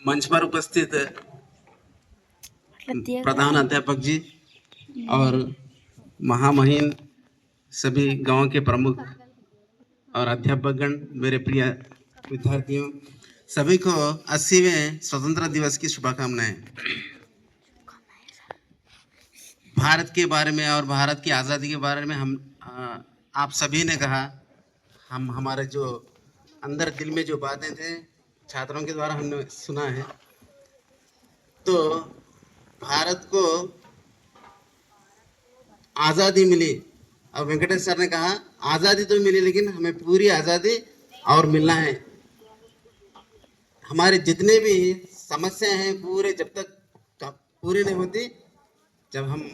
मंच पर उपस्थित प्रधान अध्यापक जी और महामहिम सभी गांव के प्रमुख और अध्यापकगण, मेरे प्रिय विद्यार्थियों, सभी को 80वें स्वतंत्रता दिवस की शुभकामनाएं। भारत के बारे में और भारत की आज़ादी के बारे में आप सभी ने कहा, हम हमारे जो अंदर दिल में जो बातें थे छात्रों के द्वारा हमने सुना है। तो भारत को आज़ादी मिली और वेंकटेश सर ने कहा आज़ादी तो मिली लेकिन हमें पूरी आज़ादी और मिलना है। हमारे जितने भी समस्या हैं पूरे जब तक पूरी नहीं होती, जब हम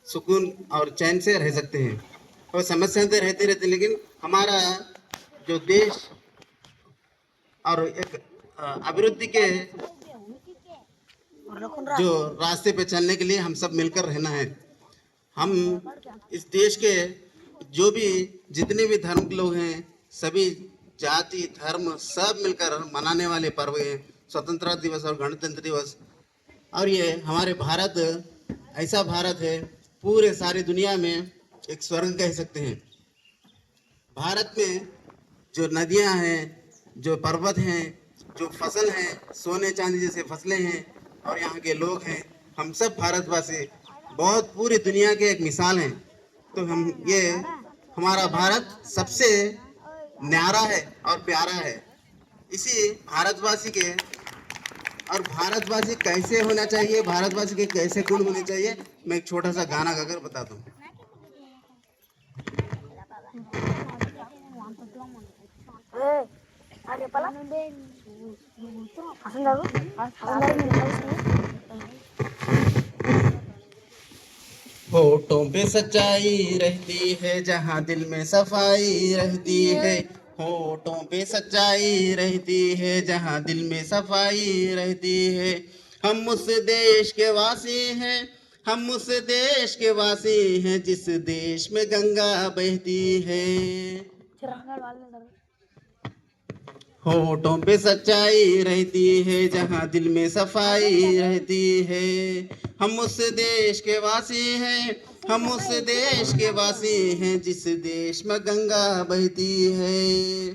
सुकून और चैन से रह सकते हैं। और समस्याएं तो रहती रहती, लेकिन हमारा जो देश और एक अभिवृद्धि के जो रास्ते पे चलने के लिए हम सब मिलकर रहना है। हम इस देश के जो भी जितने भी धर्म के लोग हैं, सभी जाति धर्म सब मिलकर मनाने वाले पर्व हैं स्वतंत्रता दिवस और गणतंत्र दिवस। और ये हमारे भारत ऐसा भारत है, पूरे सारी दुनिया में एक स्वर्ग कह सकते हैं। भारत में जो नदियां हैं, जो पर्वत हैं, जो फसल हैं, सोने चांदी जैसे फसलें हैं, और यहाँ के लोग हैं, हम सब भारतवासी बहुत पूरी दुनिया के एक मिसाल हैं। तो हम ये हमारा भारत सबसे न्यारा है और प्यारा है। इसी भारतवासी के और भारतवासी कैसे होना चाहिए, भारतवासी के कैसे गुण होने चाहिए, मैं एक छोटा सा गाना गाकर बताता हूँ। होठों पे सच्चाई रहती है जहाँ दिल में सफाई रहती है। होठों पे सच्चाई रहती है जहाँ दिल में सफाई रहती है। हम उस देश के वासी हैं, हम उस देश के वासी हैं जिस देश में गंगा बहती है। होठों पे सच्चाई रहती है जहाँ दिल में सफाई रहती है। हम उस देश के वासी हैं, हम उस देश के वासी हैं जिस देश में गंगा बहती है।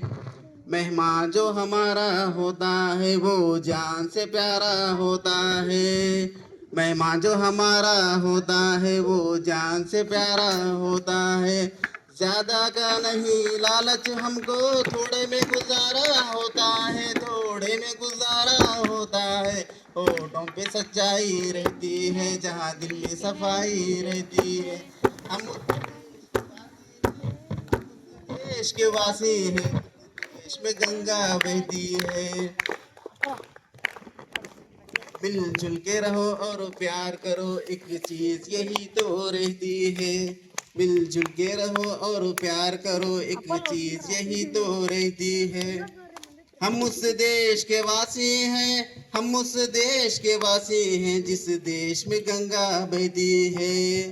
मेहमान जो हमारा होता है वो जान से प्यारा होता है। मेहमान जो हमारा होता है वो जान से प्यारा होता है। ज्यादा का नहीं लालच हमको, थोड़े में गुजारा होता है, थोड़े में गुजारा होता है। होठों पे सच्चाई रहती है जहाँ दिल में सफाई रहती है। हम देश के वासी हैं, देश में गंगा बहती है। मिलजुल के रहो और प्यार करो, एक चीज यही तो रहती है। मिलजुल के रहो और प्यार करो, एक चीज यही तो रहती है। हम उस देश के वासी हैं, हम उस देश के वासी हैं जिस देश में गंगा बहती है।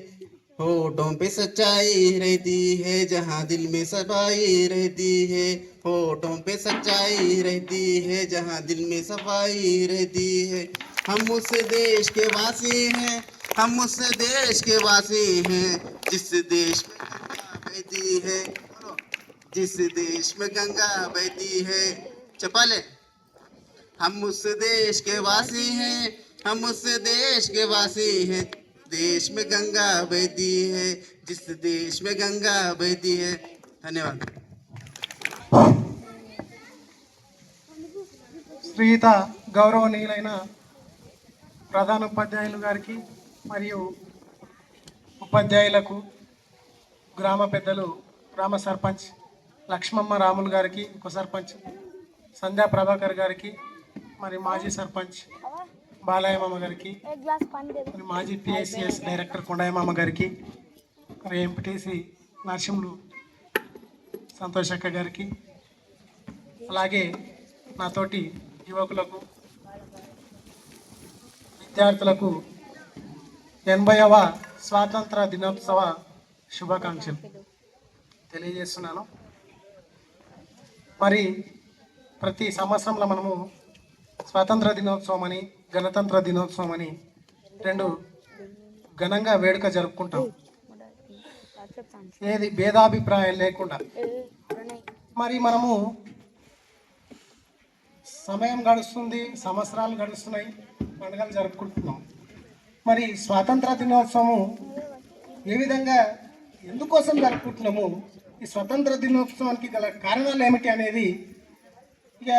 होठों पे सच्चाई रहती है जहाँ दिल में सफाई रहती है। होठों पे सच्चाई रहती है जहाँ दिल में सफाई रहती है। हम उस देश के वासी हैं, हम उस देश के वासी हैं जिस देश में गंगा बहती है, जिस देश में गंगा बहती है। चपाले, हम उस देश के वासी हैं, हम उस देश के वासी हैं, देश में गंगा बहती है, जिस देश में गंगा बहती है। धन्यवाद। శ్రీయుత గౌరవనీయులైన ప్రధాన ఉపాధ్యాయులు గారికి మరియు ఉపాధ్యాయులకు, గ్రామ పెద్దలు, గ్రామ సర్పంచ్ లక్ష్మమ్మ రాములు గారికి, ఉప సర్పంచ్ సంధ్యా ప్రభాకర్ గారికి, మరి మాజీ సర్పంచ్ బాలయ్యమ్మ గారికి, మరి మాజీ పిఎస్సిఎస్ డైరెక్టర్ కొండయ్యమ్మ గారికి, మరి ఎంపీటీసీ నరసింహులు సంతోషక్క గారికి, అలాగే నాతోటి యువకులకు, విద్యార్థులకు 80వ స్వాతంత్ర దినోత్సవ శుభాకాంక్షలు తెలియజేస్తున్నాను. మరి ప్రతి సంవత్సరంలో మనము స్వాతంత్ర దినోత్సవం అని గణతంత్ర దినోత్సవం అని రెండు ఘనంగా వేడుక జరుపుకుంటాం. ఏది భేదాభిప్రాయం లేకుండా. మరి మనము సమయం గడుస్తుంది, సంవత్సరాలు గడుస్తున్నాయి, పండుగలు జరుపుకుంటున్నాం. మరి స్వాతంత్ర దినోత్సవం ఏ విధంగా ఎందుకోసం జరుపుకుంటున్నాము, ఈ స్వతంత్ర దినోత్సవానికి గల కారణాలు ఏమిటి అనేది ఇక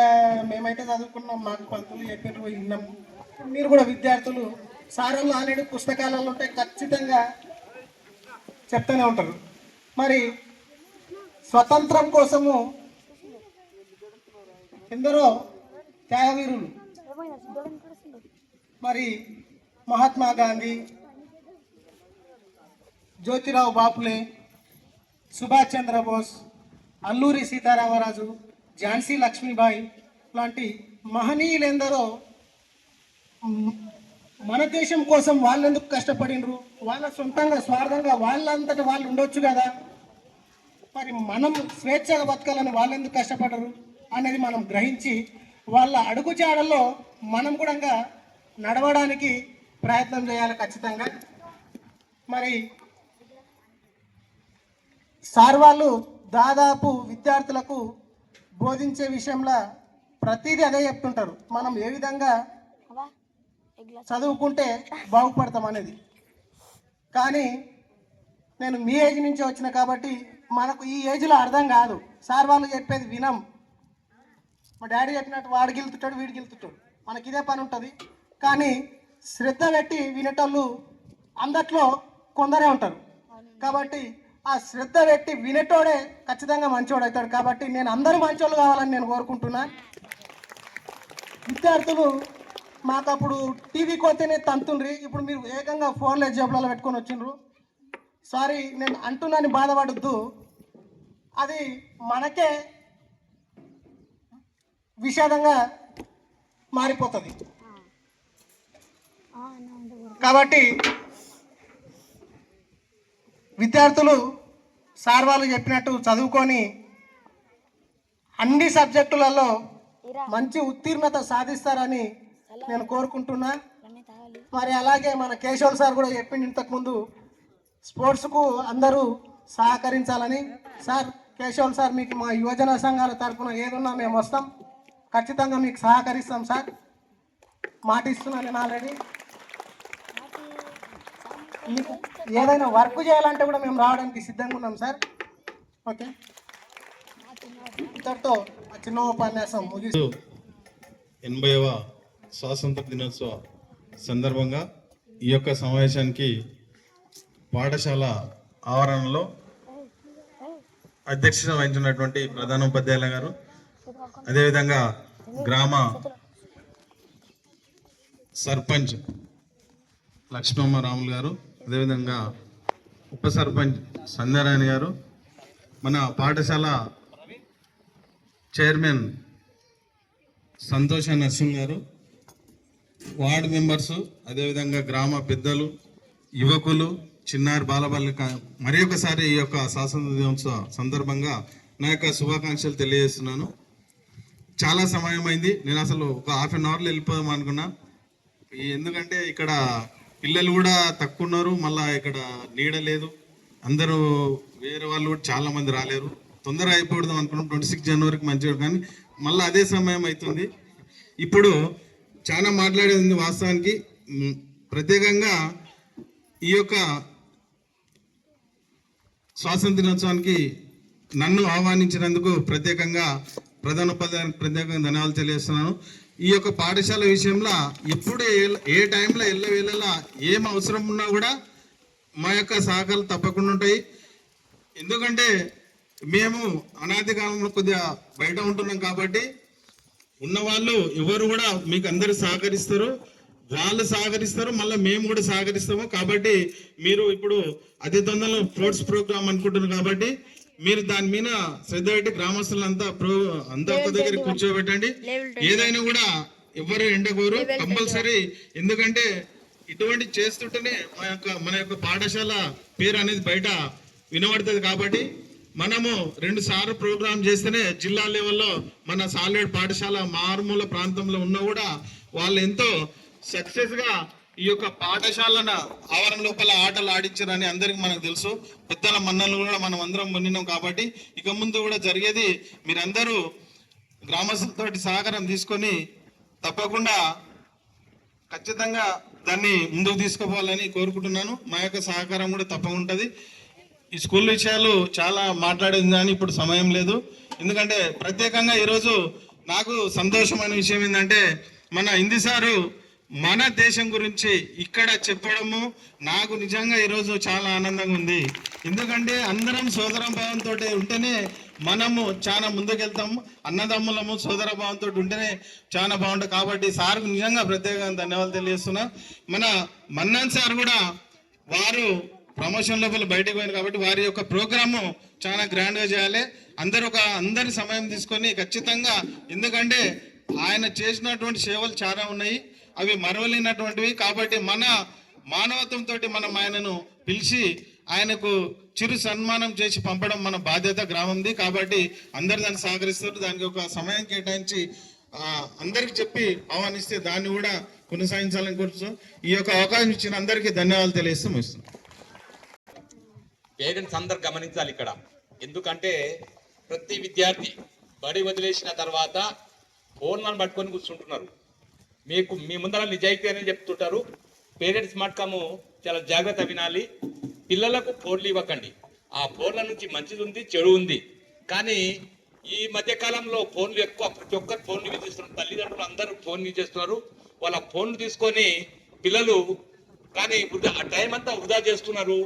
మేమైతే చదువుకున్నాం, మాకు పంతులు చెప్పారు, విన్నాం. మీరు కూడా విద్యార్థులు సార్లు ఆల్రెడీ పుస్తకాలలో ఉంటే ఖచ్చితంగా చెప్తూనే ఉంటారు. మరి స్వతంత్రం కోసము ఎందరో త్యాగవీరులు, మరి మహాత్మా గాంధీ, జ్యోతిరావు బాపులే, సుభాష్ చంద్రబోస్, అల్లూరి సీతారామరాజు, ఝాన్సీ లక్ష్మీబాయి లాంటి మహనీయులెందరో మన దేశం కోసం వాళ్ళెందుకు కష్టపడినరు, వాళ్ళ సొంతంగా స్వార్థంగా వాళ్ళంతటి వాళ్ళు ఉండొచ్చు కదా, మరి మనం స్వేచ్ఛగా బతకాలని వాళ్ళెందుకు కష్టపడరు అనేది మనం గ్రహించి వాళ్ళ అడుగుజాడల్లో మనం కూడా నడవడానికి ప్రయత్నం చేయాలి ఖచ్చితంగా. మరి సార్ వాళ్ళు దాదాపు విద్యార్థులకు బోధించే విషయంలో ప్రతిదీ అదే చెప్తుంటారు, మనం ఏ విధంగా చదువుకుంటే బాగుపడతాం అనేది. కానీ నేను మీ ఏజ్ నుంచి వచ్చిన కాబట్టి మనకు ఈ ఏజ్లో అర్థం కాదు, సార్ వాళ్ళు చెప్పేది వినం. మా డాడీ చెప్పినట్టు వాడు గెలుతుంటాడు, వీడు గెలుతుంటాడు, మనకి ఇదే పని ఉంటుంది. కానీ శ్రద్ధ పెట్టి వినేటోళ్ళు అందట్లో కొందరే ఉంటారు. కాబట్టి ఆ శ్రద్ధ పెట్టి వినేటోడే ఖచ్చితంగా మంచోడు అవుతాడు. కాబట్టి నేను అందరూ మంచోళ్ళు కావాలని నేను కోరుకుంటున్నా. విద్యార్థులు మాకు అప్పుడు టీవీకి వస్తేనే తంతుండ్రి, ఇప్పుడు మీరు ఏకంగా ఫోన్లో జేబులలో పెట్టుకొని వచ్చిండ్రు. సారీ, నేను అంటున్నాను, బాధపడద్దు. అది మనకే విషాదంగా మారిపోతుంది. కాబట్టి విద్యార్థులు సార్ వాళ్ళు చెప్పినట్టు చదువుకొని అన్ని సబ్జెక్టులలో మంచి ఉత్తీర్ణత సాధిస్తారని నేను కోరుకుంటున్నా. మరి అలాగే మన కేశవ్ సార్ కూడా చెప్పింది ఇంతకుముందు, స్పోర్ట్స్కు అందరూ సహకరించాలని. సార్ కేశవ్ సార్, మీకు మా యువజన సంఘాల తరఫున ఏదున్నా మేము వస్తాం, ఖచ్చితంగా మీకు సహకరిస్తాం సార్, మాట ఇస్తున్నాను నేను ఆల్రెడీ. మీకు ఏదైనా వర్క్ చేయాలంటే కూడా మేము రావడానికి సిద్ధంగా ఉన్నాం సార్. ఓకే, ఇంతటితో చిన్న ఉపన్యాసం ముగిస్తూ 80వ స్వాతంత్ర దినోత్సవ సందర్భంగా ఈ యొక్క సమావేశానికి పాఠశాల ఆవరణలో అధ్యక్షత వహించినటువంటి ప్రధానోపాధ్యాయుల గారు, అదేవిధంగా గ్రామ సర్పంచ్ లక్ష్మమ్మ రాములు గారు, అదేవిధంగా ఉప సర్పంచ్ సంధ్యారాయణ గారు, మన పాఠశాల చైర్మన్ సంతోష నరసింహ్ గారు, వార్డు మెంబర్సు, అదేవిధంగా గ్రామ పెద్దలు, యువకులు, చిన్నారి బాలబాలిక, మరి ఒకసారి ఈ యొక్క స్వాతంత్ర దినోత్సవ సందర్భంగా నా యొక్క శుభాకాంక్షలు తెలియజేస్తున్నాను. చాలా సమయం అయింది, నేను అసలు ఒక హాఫ్ అన్ అవర్లో వెళ్ళిపోదాం అనుకున్నా. ఎందుకంటే ఇక్కడ పిల్లలు కూడా తక్కువ ఉన్నారు, మళ్ళీ ఇక్కడ నీడ లేదు, అందరూ వేరే వాళ్ళు కూడా చాలా మంది రాలేరు. తొందరగా అయిపోదాం అనుకున్నాం, 26 జనవరికి మంచిగా, కానీ మళ్ళీ అదే సమయం అవుతుంది. ఇప్పుడు చాలా మాట్లాడేది వాస్తవానికి. ప్రత్యేకంగా ఈ యొక్క స్వాతంత్ర దినోత్సవానికి నన్ను ఆహ్వానించినందుకు ప్రత్యేకంగా ప్రధానోపాధ్యాయులకు ప్రత్యేకంగా ధన్యవాదాలు తెలియజేస్తున్నాను. ఈ యొక్క పాఠశాల విషయంలో ఎప్పుడు ఏ టైంలో ఎల్లవేళలా ఏం అవసరం ఉన్నా కూడా మా యొక్క సహకారాలు తప్పకుండా ఉంటాయి. ఎందుకంటే మేము అనాది కాలంలో కొద్దిగా బయట ఉంటున్నాం కాబట్టి ఉన్నవాళ్ళు ఎవరు కూడా మీకు అందరు సహకరిస్తారు, వాళ్ళు సహకరిస్తారు, మళ్ళీ మేము కూడా సహకరిస్తాము. కాబట్టి మీరు ఇప్పుడు అతి తొందరలో స్పోర్ట్స్ ప్రోగ్రామ్ అనుకుంటున్నారు కాబట్టి మీరు దాని మీద శ్రద్ధ పెట్టి గ్రామస్తులంతా అంతా ఒక దగ్గర కూర్చోబెట్టండి. ఏదైనా కూడా ఎవరు ఎండకోరు కంపల్సరీ, ఎందుకంటే ఇటువంటి చేస్తుంటేనే మన యొక్క పాఠశాల పేరు అనేది బయట వినబడుతుంది. కాబట్టి మనము 2 సార్లు ప్రోగ్రామ్ చేస్తేనే జిల్లా లెవెల్లో మన సాలిడ్ పాఠశాల మారుమూల ప్రాంతంలో ఉన్నా కూడా వాళ్ళు ఎంతో సక్సెస్ గా ఈ యొక్క పాఠశాలను ఆవరణ లోపల ఆటలు ఆడించారని అందరికి మనకు తెలుసు. పెద్దల మన్నలు కూడా మనం అందరం పొందినాం. కాబట్టి ఇక ముందు కూడా జరిగేది మీరందరూ గ్రామస్తులతోటి సహకారం తీసుకొని తప్పకుండా ఖచ్చితంగా దాన్ని ముందుకు తీసుకుపోవాలని కోరుకుంటున్నాను. మా యొక్క సహకారం కూడా తప్పకుండా ఉంటుంది. ఈ స్కూల్ విషయాలు చాలా మాట్లాడేది కానీ ఇప్పుడు సమయం లేదు. ఎందుకంటే ప్రత్యేకంగా ఈరోజు నాకు సంతోషమైన విషయం ఏంటంటే మన హిందీ సారు మన దేశం గురించి ఇక్కడ చెప్పడము నాకు నిజంగా ఈరోజు చాలా ఆనందంగా ఉంది. ఎందుకంటే అందరం సోదర భావంతో ఉంటేనే మనము చాలా ముందుకెళ్తాము. అన్నదమ్ములము సోదర భావంతో ఉంటేనే చాలా బాగుంటుంది. కాబట్టి సార్కు నిజంగా ప్రత్యేకంగా ధన్యవాదాలు తెలియజేస్తున్నా. మన మన్నాన్ సార్ కూడా వారు ప్రమోషన్ లోపల బయటకు పోయింది కాబట్టి వారి యొక్క ప్రోగ్రాము చాలా గ్రాండ్గా చేయాలి. అందరి సమయం తీసుకొని ఖచ్చితంగా, ఎందుకంటే ఆయన చేసినటువంటి సేవలు చాలా ఉన్నాయి, అవి మరవలేనటువంటివి. కాబట్టి మన మానవత్వంతో మనం ఆయనను పిలిచి ఆయనకు చిరు సన్మానం చేసి పంపడం మన బాధ్యత గ్రామంది. కాబట్టి అందరు దాన్ని సహకరిస్తారు. దానికి ఒక సమయం కేటాయించి అందరికి చెప్పి ఆహ్వానిస్తే దాన్ని కూడా కొనసాగించాలని కోరుతూ ఈ యొక్క అవకాశం ఇచ్చిన అందరికీ ధన్యవాదాలు తెలియజేస్తూ ముగిస్తున్నాను. పేరెంట్స్ అందరు గమనించాలి ఇక్కడ. ఎందుకంటే ప్రతి విద్యార్థి బడి వదిలేసిన తర్వాత ఫోన్లను పట్టుకొని కూర్చుంటున్నారు. మీ ముందర నిజాయితీ అని చెప్తుంటారు. పేరెంట్స్ మట్కము చాలా జాగ్రత్త వినాలి. పిల్లలకు ఫోన్లు ఇవ్వకండి. ఆ ఫోన్ల నుంచి మంచిది ఉంది, చెడు ఉంది. కానీ ఈ మధ్య కాలంలో ఫోన్లు ఎక్కువ, ప్రతి ఒక్కరు ఫోన్లు యూజ్ చేస్తున్నారు. తల్లిదండ్రులు అందరూ ఫోన్ యూజ్ చేస్తున్నారు. వాళ్ళ ఫోన్లు తీసుకొని పిల్లలు కానీ ఆ టైం అంతా వృధా చేస్తున్నారు.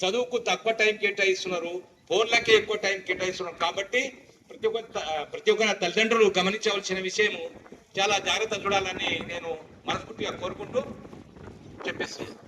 చదువుకు తక్కువ టైం కేటాయిస్తున్నారు, ఫోన్లకే ఎక్కువ టైం కేటాయిస్తున్నారు. కాబట్టి ప్రతి ఒక్క తల్లిదండ్రులు గమనించవలసిన విషయము చాలా జాగ్రత్త చూడాలని నేను మనస్ఫూర్తిగా కోరుకుంటూ చెప్పేస్తున్నాను.